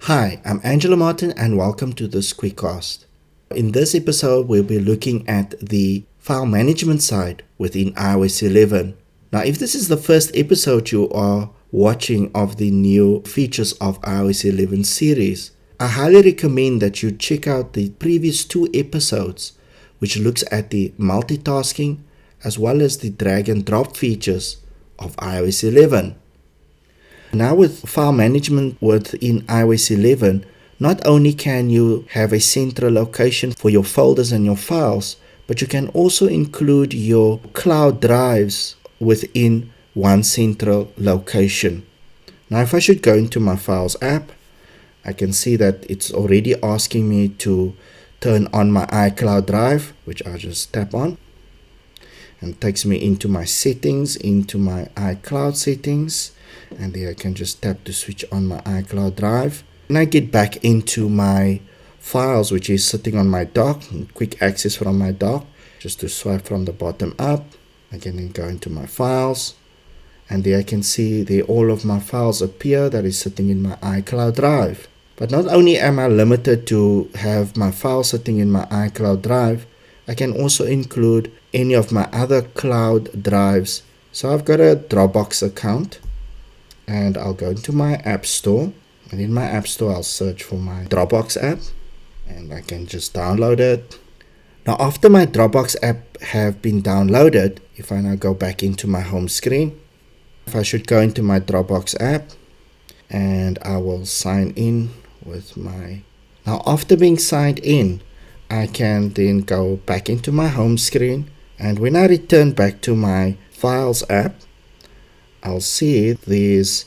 Hi, I'm Angela Martin and welcome to this Quickcast. In this episode, we'll be looking at the file management side within iOS 11. Now, if this is the first episode you are watching of the new features of iOS 11 series, I highly recommend that you check out the previous two episodes, which looks at the multitasking as well as the drag and drop features of iOS 11. Now with file management within iOS 11, not only can you have a central location for your folders and your files, but you can also include your cloud drives within one central location. Now if I should go into my Files app, I can see that it's already asking me to turn on my iCloud drive, which I'll just tap on. And it takes me into my settings, into my iCloud settings. And there I can just tap to switch on my iCloud drive. And I get back into my files, which is sitting on my dock, quick access from my dock. Just to swipe from the bottom up, I can then go into my files. And there I can see there all of my files appear that is sitting in my iCloud drive. But not only am I limited to have my files sitting in my iCloud drive, I can also include any of my other cloud drives. So I've got a Dropbox account. And I'll go into my App Store, and in my App Store I'll search for my Dropbox app, and I can just download it. Now after my Dropbox app have been downloaded, if I now go back into my home screen, if I should go into my Dropbox app, and I will sign in with my... Now after being signed in, I can then go back into my home screen, and when I return back to my Files app, I'll see there's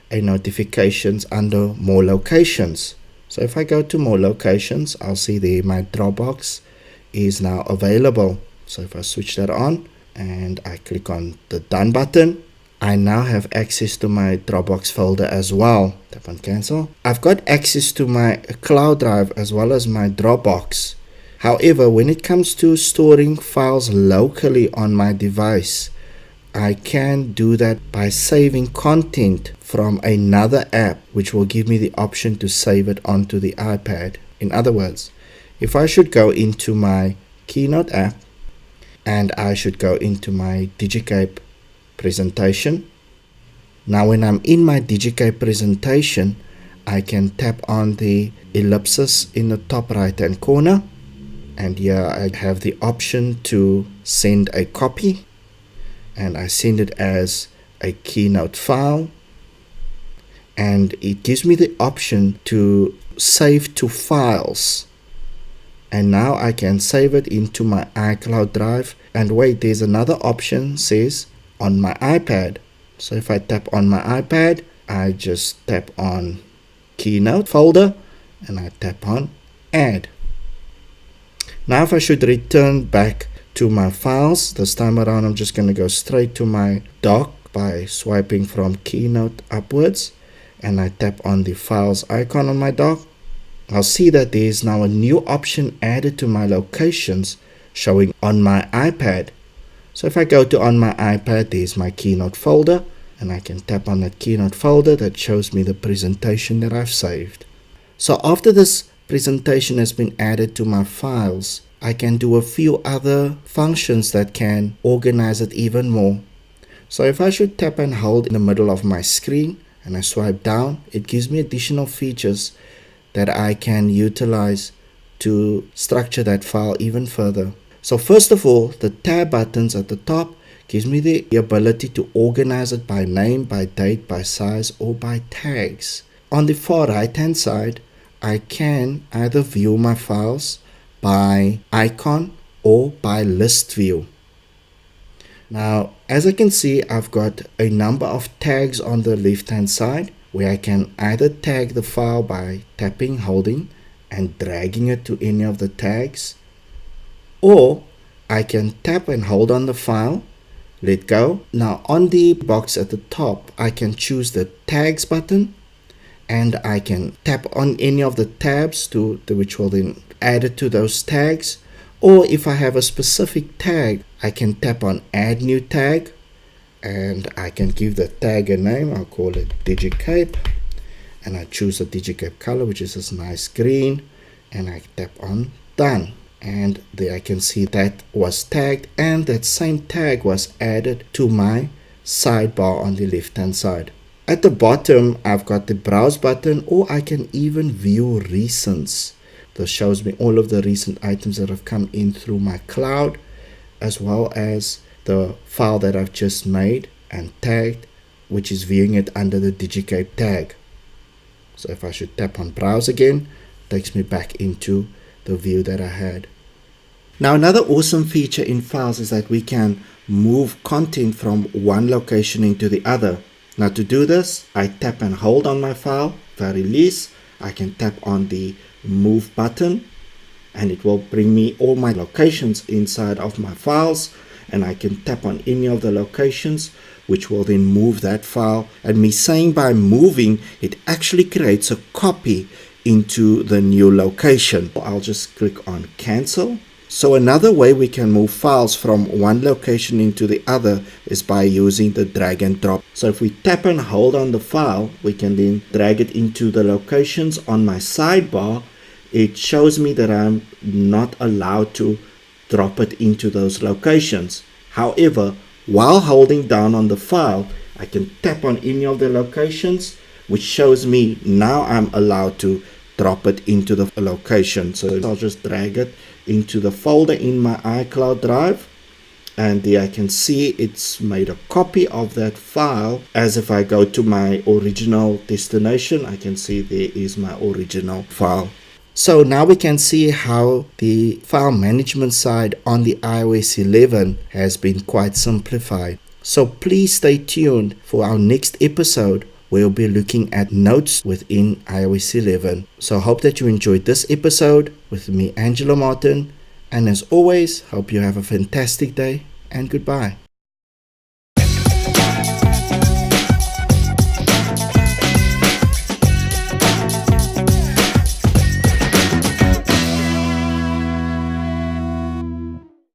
a notifications under more locations. So if I go to more locations, I'll see there my Dropbox is now available. So if I switch that on and I click on the done button, I now have access to my Dropbox folder as well. Tap on cancel. I've got access to my cloud drive as well as my Dropbox. However, when it comes to storing files locally on my device, I can do that by saving content from another app, which will give me the option to save it onto the iPad. In other words, if I should go into my Keynote app and I should go into my Digicape presentation. Now when I'm in my Digicape presentation, I can tap on the ellipsis in the top right hand corner, and here I have the option to send a copy. And I send it as a Keynote file, and it gives me the option to save to files, and now I can save it into my iCloud drive. And wait, there's another option, says on my iPad. So if I tap on my iPad, I just tap on Keynote folder and I tap on add. Now if I should return back to my files, this time around I'm just going to go straight to my dock by swiping from Keynote upwards, and I tap on the files icon on my dock. I'll see that there is now a new option added to my locations showing on my iPad. So if I go to on my iPad, there's my Keynote folder, and I can tap on that Keynote folder that shows me the presentation that I've saved. So after this presentation has been added to my files, I can do a few other functions that can organize it even more. So if I should tap and hold in the middle of my screen and I swipe down, it gives me additional features that I can utilize to structure that file even further. So first of all, the tab buttons at the top gives me the ability to organize it by name, by date, by size, or by tags. On the far right hand side, I can either view my files by icon or by list view. Now as I can see, I've got a number of tags on the left hand side where I can either tag the file by tapping, holding and dragging it to any of the tags, or I can tap and hold on the file, let go. Now on the box at the top, I can choose the tags button, and I can tap on any of the tabs which will then add it to those tags. Or if I have a specific tag, I can tap on add new tag, and I can give the tag a name. I'll call it Digicape, and I choose the Digicape color, which is this nice green, and I tap on done. And there I can see that was tagged, and that same tag was added to my sidebar on the left hand side. At the bottom I've got the browse button, or I can even view recents. This shows me all of the recent items that have come in through my cloud, as well as the file that I've just made and tagged, which is viewing it under the Digicape tag. So if I should tap on browse again, it takes me back into the view that I had. Now another awesome feature in files is that we can move content from one location into the other. Now to do this, I tap and hold on my file. If I release, I can tap on the move button, and it will bring me all my locations inside of my files, and I can tap on any of the locations, which will then move that file. And me saying by moving, it actually creates a copy into the new location. I'll just click on cancel. So another way we can move files from one location into the other is by using the drag and drop. So if we tap and hold on the file, we can then drag it into the locations on my sidebar. It shows me that I'm not allowed to drop it into those locations. However, while holding down on the file, I can tap on any of the locations, which shows me now I'm allowed to drop it into the location. So I'll just drag it into the folder in my iCloud drive, and there I can see it's made a copy of that file. As if I go to my original destination, I can see there is my original file. So now we can see how the file management side on the iOS 11 has been quite simplified. So please stay tuned for our next episode. We'll be looking at notes within iOS 11. So I hope that you enjoyed this episode with me, Angelo Martin. And as always, hope you have a fantastic day, and goodbye.